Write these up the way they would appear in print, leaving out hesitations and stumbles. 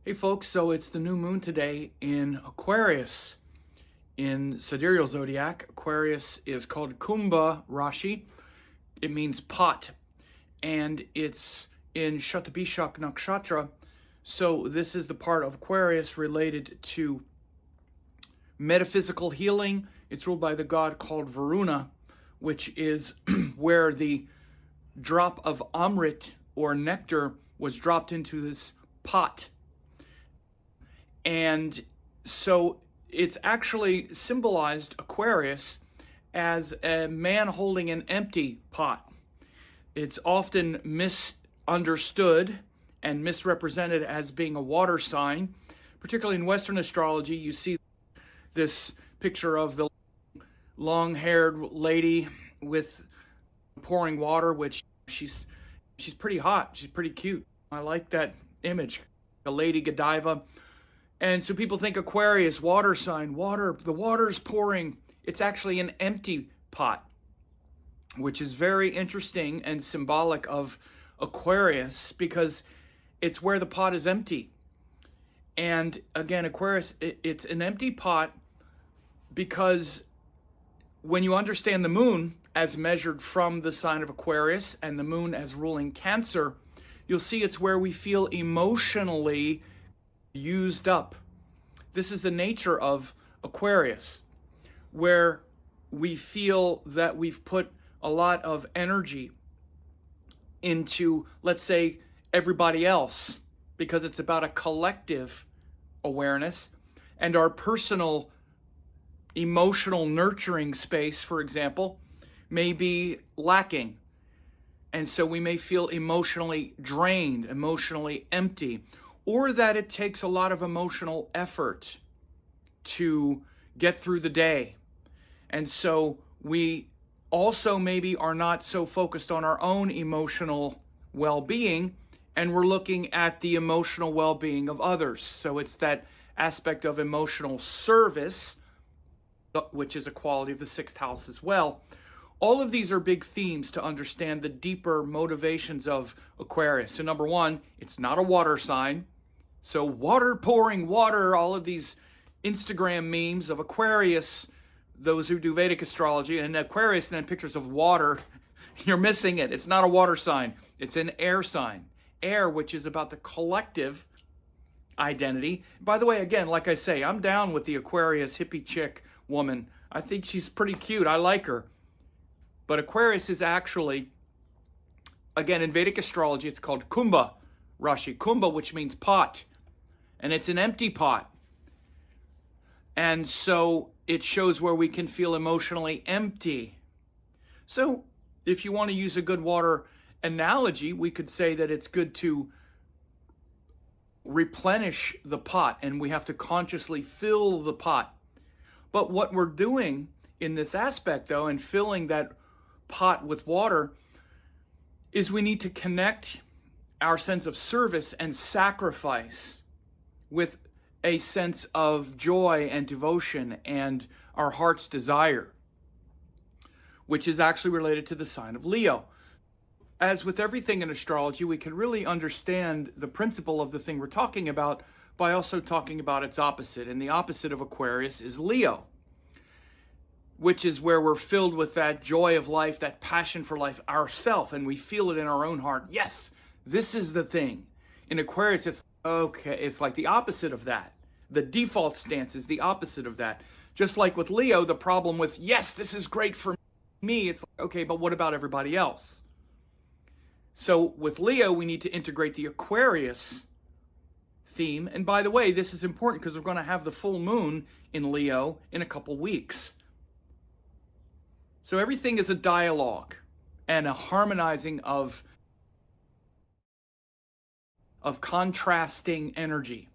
Hey folks, so it's the new moon today in Aquarius. In sidereal zodiac, Aquarius is called Kumbha Rashi. It means pot, and it's in Shatabishak Nakshatra. So this is the part of Aquarius related to metaphysical healing. It's ruled by the god called Varuna, which is where the drop of Amrit or nectar was dropped into this pot. And so it's actually symbolized, Aquarius, as a man holding an empty pot. It's often misunderstood and misrepresented as being a water sign. Particularly in Western astrology, you see this picture of the long-haired lady with pouring water, which she's pretty hot. She's pretty cute. I like that image, a Lady Godiva. And so people think Aquarius, water sign, water, the water's pouring. It's actually an empty pot, which is very interesting and symbolic of Aquarius because it's where the pot is empty. And again, Aquarius, it's an empty pot because when you understand the moon as measured from the sign of Aquarius and the moon as ruling Cancer, you'll see it's where we feel emotionally used up. This is the nature of Aquarius, where we feel that we've put a lot of energy into, let's say, everybody else, because it's about a collective awareness, and our personal emotional nurturing space, for example, may be lacking. And so we may feel emotionally drained, emotionally empty, or that it takes a lot of emotional effort to get through the day. And so we also maybe are not so focused on our own emotional well-being, and we're looking at the emotional well-being of others. So it's that aspect of emotional service, which is a quality of the sixth house as well. All of these are big themes to understand the deeper motivations of Aquarius. So number one, it's not a water sign. So water pouring water, all of these Instagram memes of Aquarius, those who do Vedic astrology, and Aquarius and then pictures of water, you're missing it. It's not a water sign. It's an air sign. Air, which is about the collective identity. By the way, again, like I say, I'm down with the Aquarius hippie chick woman. I think she's pretty cute. I like her. But Aquarius is actually, again, in Vedic astrology, it's called Kumbha Rashi. Kumbha, which means pot. And it's an empty pot. And so it shows where we can feel emotionally empty. So if you want to use a good water analogy, we could say that it's good to replenish the pot, and we have to consciously fill the pot. But what we're doing in this aspect, though, and filling that pot with water, is we need to connect our sense of service and sacrifice with a sense of joy and devotion and our heart's desire, which is actually related to the sign of Leo. As with everything in astrology, we can really understand the principle of the thing we're talking about by also talking about its opposite. And the opposite of Aquarius is Leo, which is where we're filled with that joy of life, that passion for life ourselves, and we feel it in our own heart. Yes, this is the thing. In Aquarius, it's okay. It's like the opposite of that. The default stance is the opposite of that. Just like with Leo, the problem with, yes, this is great for me, it's like, okay, but what about everybody else? So with Leo, we need to integrate the Aquarius theme. And by the way, this is important because we're going to have the full moon in Leo in a couple weeks. So everything is a dialogue and a harmonizing of contrasting energy.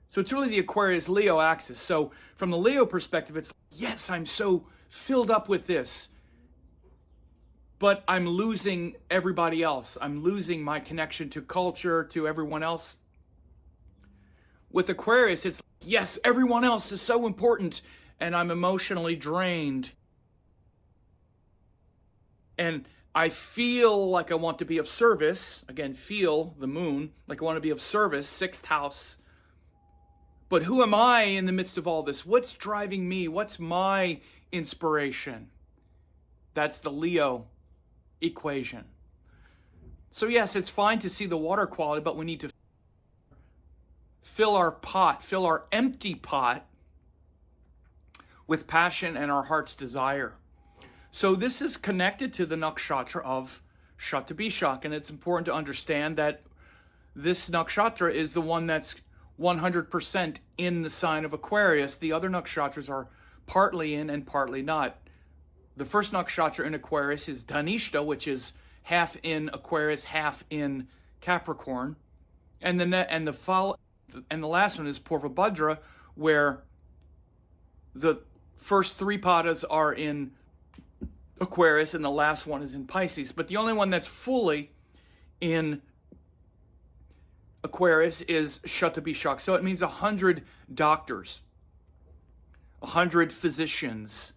So it's really the Aquarius-Leo axis. So from the Leo perspective, it's, yes, I'm so filled up with this, but I'm losing everybody else. I'm losing my connection to culture, to everyone else. With Aquarius, it's, yes, everyone else is so important, and I'm emotionally drained. And I feel like I want to be of service. Again, feel the moon, like I want to be of service, sixth house But who am I in the midst of all this? What's driving me? What's my inspiration? That's the Leo equation. So yes, it's fine to see the water quality, but we need to fill our pot, fill our empty pot with passion and our heart's desire. So this is connected to the nakshatra of Shatabishak, and it's important to understand that this nakshatra is the one that's 100% in the sign of Aquarius. The other nakshatras are partly in and partly not. The first nakshatra in Aquarius is Dhanishta, which is half in Aquarius, half in Capricorn, and the last one is Purvabhadra, where the first three padas are in Aquarius and the last one is in Pisces. But the only one that's fully in Aquarius is Shatabishak. So it means 100 doctors, 100 physicians.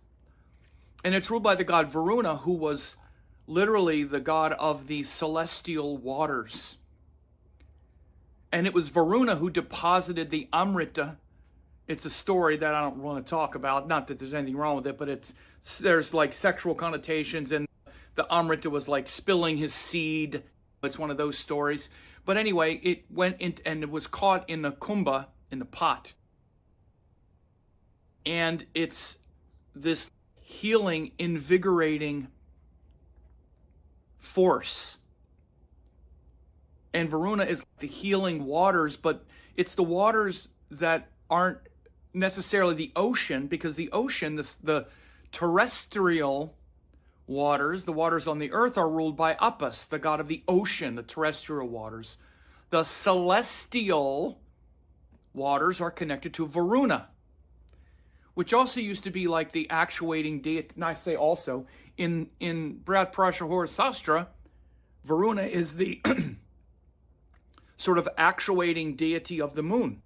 And it's ruled by the god Varuna, who was literally the god of the celestial waters. And it was Varuna who deposited the Amrita. It's a story that I don't want to talk about. Not that there's anything wrong with it, but there's like sexual connotations, and the Amrita was like spilling his seed. It's one of those stories. But anyway, it went in and it was caught in the kumbha, in the pot. And it's this healing, invigorating force. And Varuna is the healing waters, but it's the waters that aren't necessarily the ocean, because the ocean, the terrestrial waters, the waters on the earth, are ruled by Apis, the god of the ocean, the terrestrial waters. The celestial waters are connected to Varuna, which also used to be like the actuating deity. And I say also, in Brihat Parashara Sastra, Varuna is the sort of actuating deity of the moon.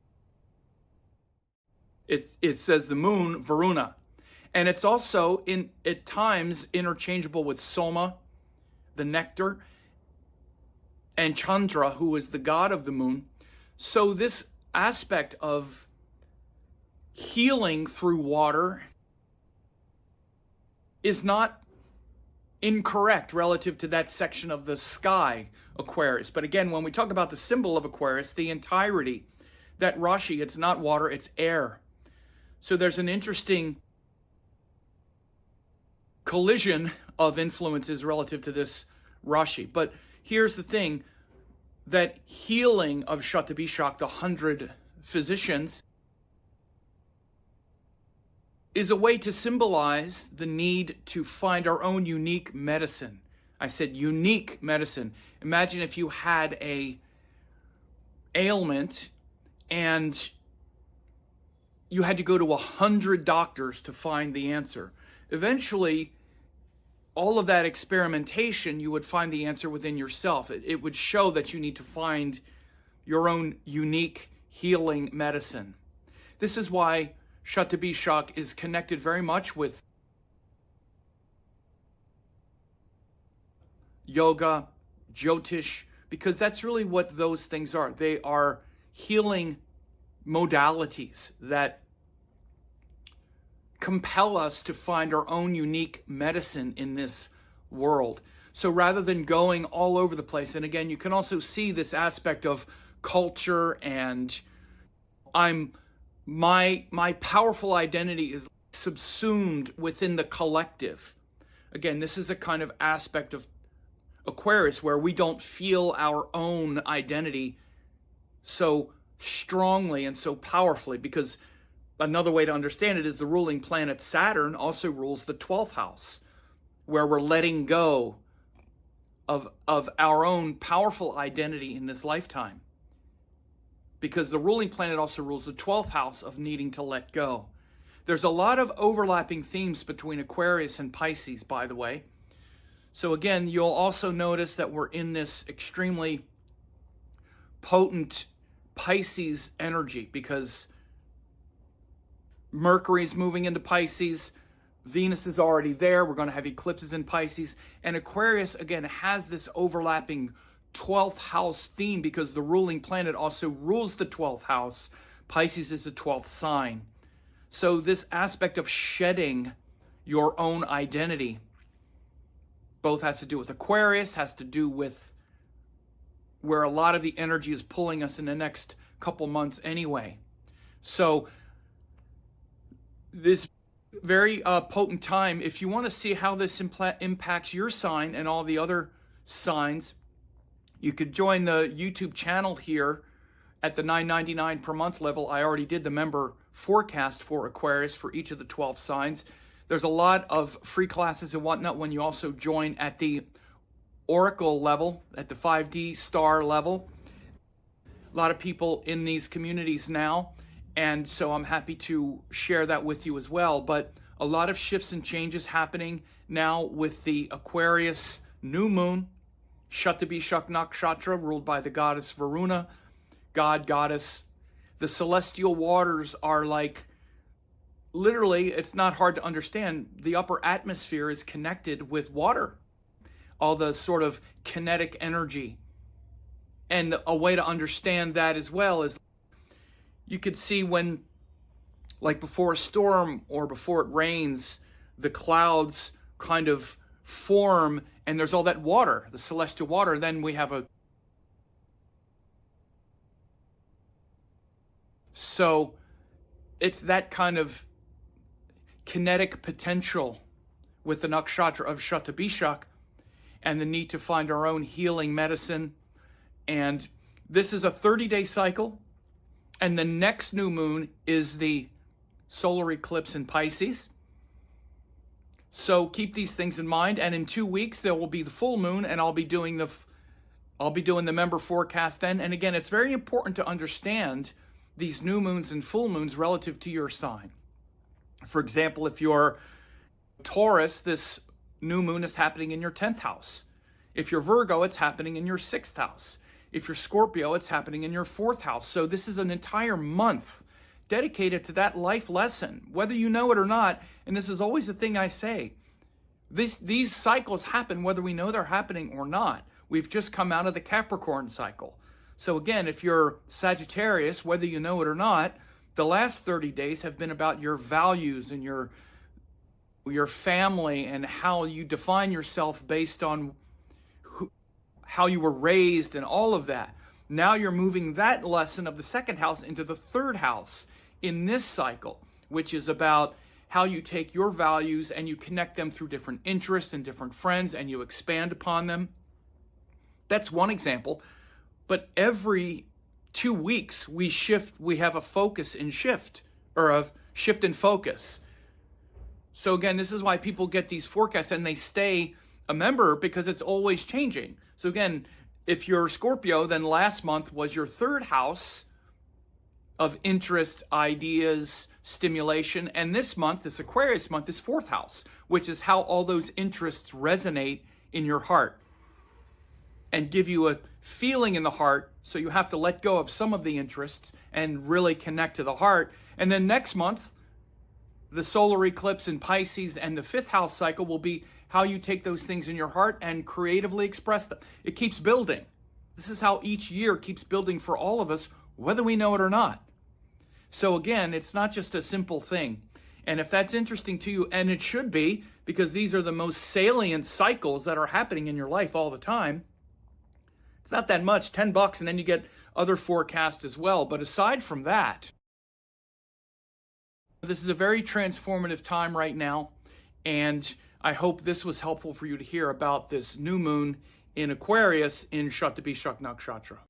It says the moon, Varuna. And it's also, at times, interchangeable with Soma, the nectar, and Chandra, who is the god of the moon. So this aspect of healing through water is not incorrect relative to that section of the sky, Aquarius. But again, when we talk about the symbol of Aquarius, the entirety, that Rashi, it's not water, it's air. So there's an interesting collision of influences relative to this Rashi. But here's the thing, that healing of Shatabishak, the 100 physicians, is a way to symbolize the need to find our own unique medicine. I said unique medicine. Imagine if you had a ailment and you had to go to 100 doctors to find the answer. Eventually, all of that experimentation, you would find the answer within yourself. It would show that you need to find your own unique healing medicine. This is why Shatabishak is connected very much with yoga, Jyotish, because that's really what those things are. They are healing modalities that compel us to find our own unique medicine in this world. So rather than going all over the place, and again, you can also see this aspect of culture, and my powerful identity is subsumed within the collective. Again, this is a kind of aspect of Aquarius where we don't feel our own identity so strongly and so powerfully, because another way to understand it is the ruling planet Saturn also rules the 12th house, where we're letting go of our own powerful identity in this lifetime. Because the ruling planet also rules the 12th house of needing to let go. There's a lot of overlapping themes between Aquarius and Pisces, by the way. So again, you'll also notice that we're in this extremely potent Pisces energy, because Mercury's moving into Pisces, Venus is already there, we're going to have eclipses in Pisces, and Aquarius, again, has this overlapping 12th house theme, because the ruling planet also rules the 12th house, Pisces is the 12th sign. So this aspect of shedding your own identity both has to do with Aquarius, has to do with where a lot of the energy is pulling us in the next couple months anyway. So this very potent time, if you want to see how this impacts your sign and all the other signs, you could join the YouTube channel here at the $9.99 per month level. I already did the member forecast for Aquarius for each of the 12 signs. There's a lot of free classes and whatnot when you also join at the Oracle level, at the 5D star level. A lot of people in these communities now, and so I'm happy to share that with you as well. But a lot of shifts and changes happening now with the Aquarius new moon, Shatabishak Nakshatra, ruled by the goddess Varuna, goddess. The celestial waters are like, literally, it's not hard to understand. The upper atmosphere is connected with water, all the sort of kinetic energy. And a way to understand that as well is you could see when, like before a storm or before it rains, the clouds kind of form and there's all that water, the celestial water. Then we have a... So it's that kind of kinetic potential with the nakshatra of Shatabishak and the need to find our own healing medicine. And this is a 30-day cycle. And the next new moon is the solar eclipse in Pisces. So keep these things in mind. And in 2 weeks, there will be the full moon, and I'll be doing the member forecast then. And again, it's very important to understand these new moons and full moons relative to your sign. For example, if you're Taurus, this new moon is happening in your 10th house. If you're Virgo, it's happening in your 6th house. If you're Scorpio, it's happening in your 4th house. So this is an entire month dedicated to that life lesson, whether you know it or not. And this is always the thing I say. These cycles happen whether we know they're happening or not. We've just come out of the Capricorn cycle. So again, if you're Sagittarius, whether you know it or not, the last 30 days have been about your values and your family and how you define yourself based on how you were raised and all of that. Now you're moving that lesson of the 2nd house into the 3rd house in this cycle, which is about how you take your values and you connect them through different interests and different friends and you expand upon them. That's one example. But every 2 weeks we have a focus in shift, or a shift in focus. So again, this is why people get these forecasts and they stay a member, because it's always changing. So again, if you're Scorpio, then last month was your 3rd house of interest, ideas, stimulation. And this month, this Aquarius month, is 4th house, which is how all those interests resonate in your heart and give you a feeling in the heart. So you have to let go of some of the interests and really connect to the heart. And then next month, the solar eclipse in Pisces and the 5th house cycle will be how you take those things in your heart and creatively express them. It keeps building. This is how each year keeps building for all of us, whether we know it or not. So again, it's not just a simple thing. And if that's interesting to you, and it should be, because these are the most salient cycles that are happening in your life all the time, it's not that much, $10, and then you get other forecasts as well. But aside from that, this is a very transformative time right now, and I hope this was helpful for you to hear about this new moon in Aquarius in Shatabishak Nakshatra.